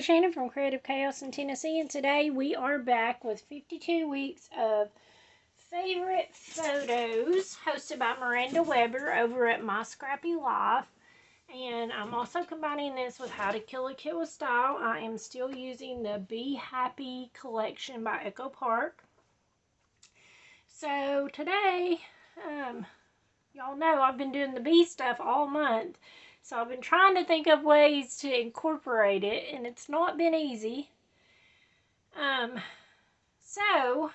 Shannon from Creative Chaos in Tennessee, and today we are back with 52 weeks of favorite photos hosted by Miranda Weber over at My Scrappy Life. And I'm also combining this with How to Kill a Kit with Style. I am still using the Be Happy collection by Echo Park. So today, y'all know I've been doing the bee stuff all month. So I've been trying to think of ways to incorporate it, and it's not been easy. So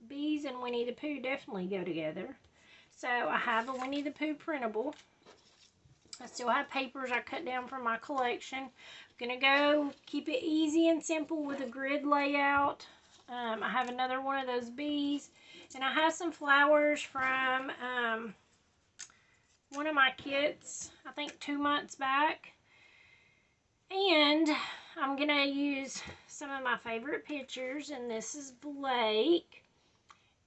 bees and Winnie the Pooh definitely go together. So I have a Winnie the Pooh printable. I still have papers I cut down from my collection. I'm going to go keep it easy and simple with a grid layout. I have another one of those bees, and I have some flowers from one of my kits, I think 2 months back. And I'm going to use some of my favorite pictures, and this is Blake.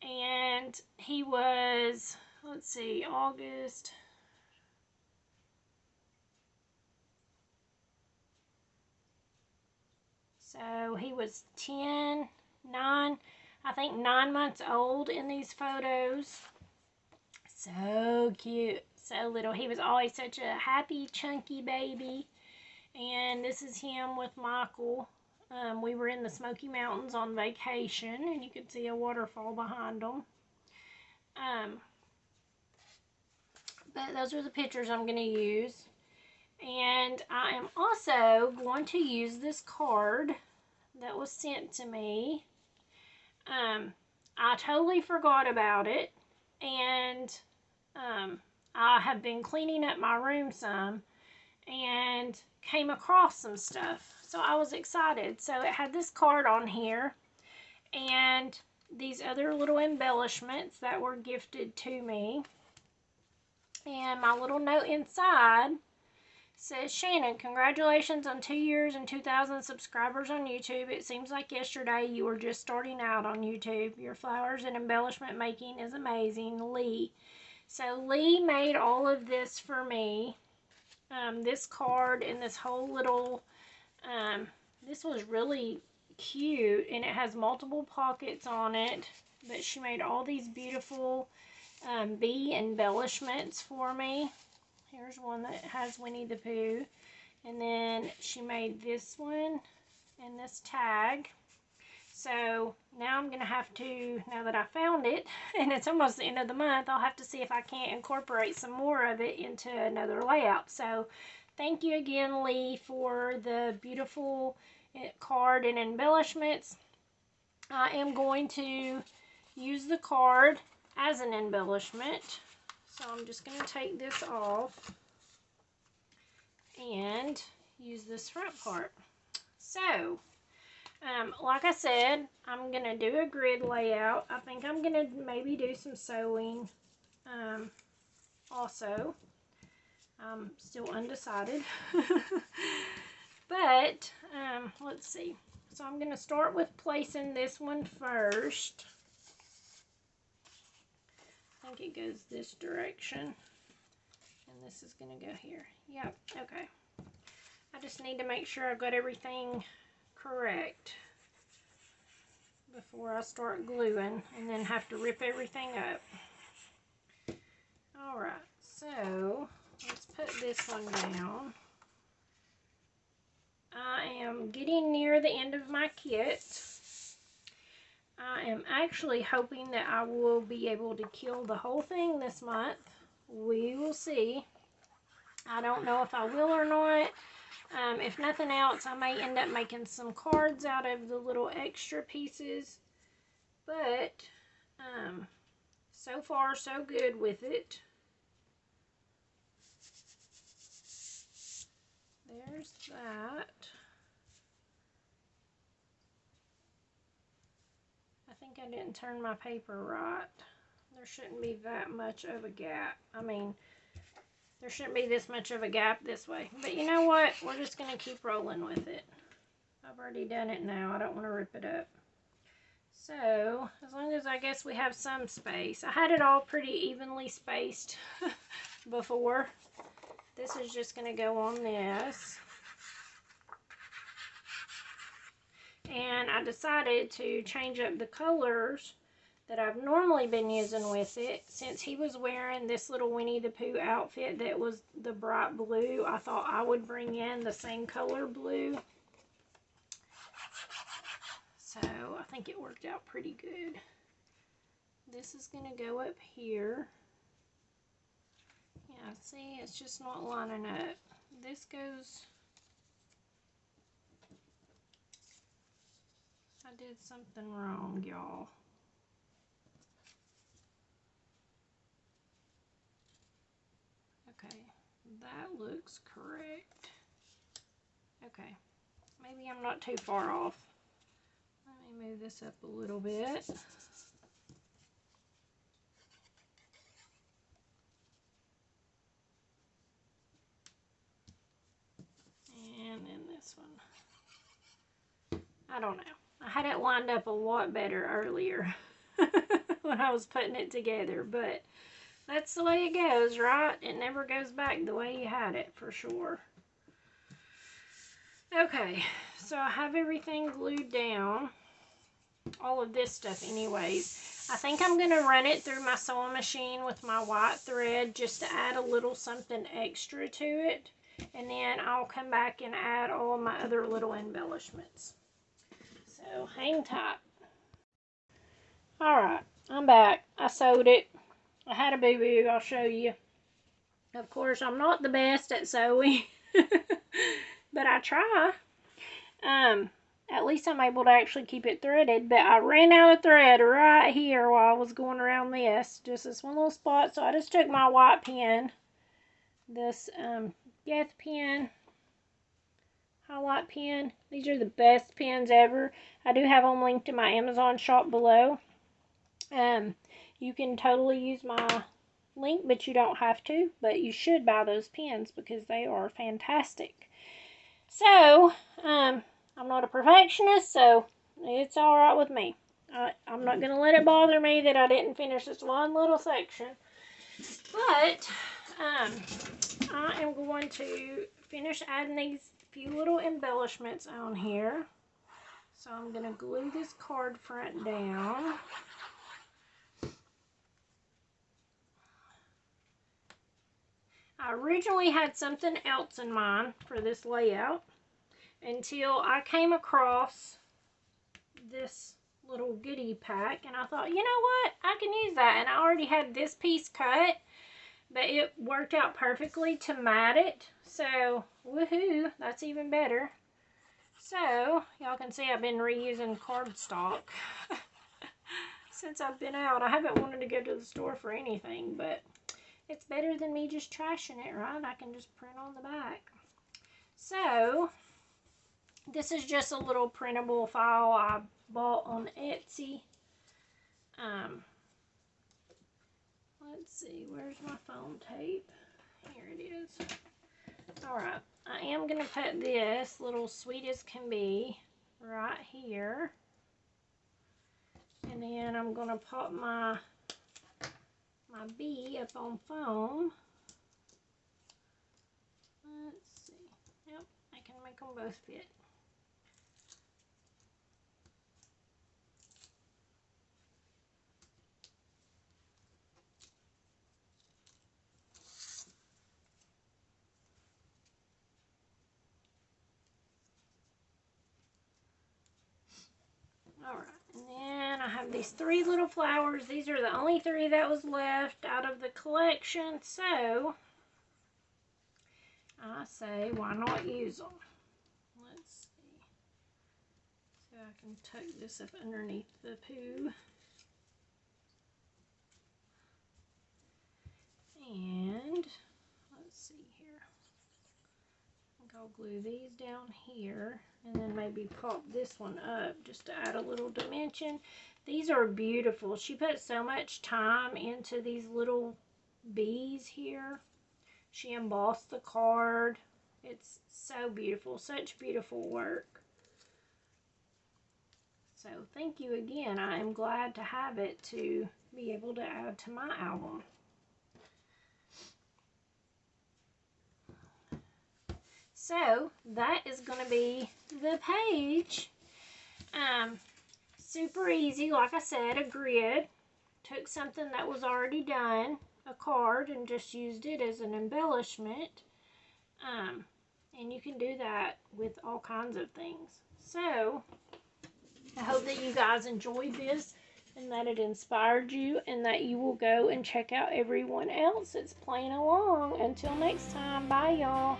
And he was, let's see, August. So he was 9, I think 9 months old in these photos. So cute, so little. He was always such a happy, chunky baby. And this is him with Michael. We were in the Smoky Mountains on vacation, and you can see a waterfall behind them. But those are the pictures I'm going to use. And I am also going to use this card that was sent to me. I totally forgot about it, and I have been cleaning up my room some and came across some stuff, so I was excited. So it had this card on here and these other little embellishments that were gifted to me, and my little note inside says, Shannon, congratulations on 2 years and 2,000 subscribers on YouTube. It seems like yesterday you were just starting out on YouTube. Your flowers and embellishment making is amazing. Lee. So Lee made all of this for me. This card and this whole little, this was really cute, and it has multiple pockets on it. But she made all these beautiful bee embellishments for me. Here's one that has Winnie the Pooh. And then she made this one and this tag. So now I'm going to have to, now that I found it, and it's almost the end of the month, I'll have to see if I can't incorporate some more of it into another layout. So thank you again, Lee, for the beautiful card and embellishments. I am going to use the card as an embellishment. So I'm just going to take this off and use this front part. So, like I said, I'm going to do a grid layout. I think I'm going to maybe do some sewing also. I'm still undecided. But, let's see. So I'm going to start with placing this one first. I think it goes this direction, and this is going to go here. Yep, okay. I just need to make sure I've got everything correct before I start gluing and then have to rip everything up. Alright, so let's put this one down. I am getting near the end of my kit. I am actually hoping that I will be able to kill the whole thing this month. We will see. I don't know if I will or not. If nothing else, I may end up making some cards out of the little extra pieces. But so far, so good with it. There's that. I think I didn't turn my paper right. There shouldn't be that much of a gap. I mean, there shouldn't be this much of a gap this way. But you know what? We're just going to keep rolling with it. I've already done it now. I don't want to rip it up. So, as long as I guess we have some space. I had it all pretty evenly spaced before. This is just going to go on this. And I decided to change up the colors that I've normally been using with it. Since he was wearing this little Winnie the Pooh outfit that was the bright blue, I thought I would bring in the same color blue. So I think it worked out pretty good. This is going to go up here. Yeah, see, it's just not lining up. This goes... I did something wrong, y'all. Okay, that looks correct. Okay, maybe I'm not too far off. Let me move this up a little bit. And then this one. I don't know. I had it lined up a lot better earlier when I was putting it together, but that's the way it goes, right? It never goes back the way you had it, for sure. Okay, so I have everything glued down. All of this stuff anyways. I think I'm going to run it through my sewing machine with my white thread just to add a little something extra to it. And then I'll come back and add all of my other little embellishments. So hang tight. Alright, I'm back. I sewed it. I had a boo-boo, I'll show you. Of course, I'm not the best at sewing, but I try. At least I'm able to actually keep it threaded, but I ran out of thread right here while I was going around this. Just this one little spot, so I just took my white pen, this Geth pen, highlight pen. These are the best pens ever. I do have them linked in my Amazon shop below. You can totally use my link, but you don't have to. But you should buy those pens because they are fantastic. So, I'm not a perfectionist, so it's alright with me. I'm not going to let it bother me that I didn't finish this one little section. But, I am going to finish adding these few little embellishments on here. So I'm going to glue this card front down. I originally had something else in mind for this layout until I came across this little goodie pack, and I thought, you know what, I can use that. And I already had this piece cut, but it worked out perfectly to mat it, so woohoo, that's even better. So y'all can see I've been reusing cardstock since I've been out. I haven't wanted to go to the store for anything, but it's better than me just trashing it, right? I can just print on the back. So this is just a little printable file I bought on Etsy. Let's see, where's my foam tape? Here it is. Alright, I am going to put this little sweet as can be right here. And then I'm going to pop my bee up on foam. Let's see. Yep, I can make them both fit. Alright, and then I have these three little flowers. These are the only three that was left out of the collection, so I say, why not use them? Let's see. So I can tuck this up underneath the poo. And let's see here. I think I'll glue these down here and then maybe pop this one up just to add a little dimension. These are beautiful. She put so much time into these little bees here. She embossed the card. It's so beautiful. Such beautiful work. So thank you again. I am glad to have it to be able to add to my album. So that is going to be the page Super easy, like I said, a grid. Took something that was already done, a card, and just used it as an embellishment. And you can do that with all kinds of things. So, I hope that you guys enjoyed this and that it inspired you and that you will go and check out everyone else that's playing along. Until next time, bye y'all.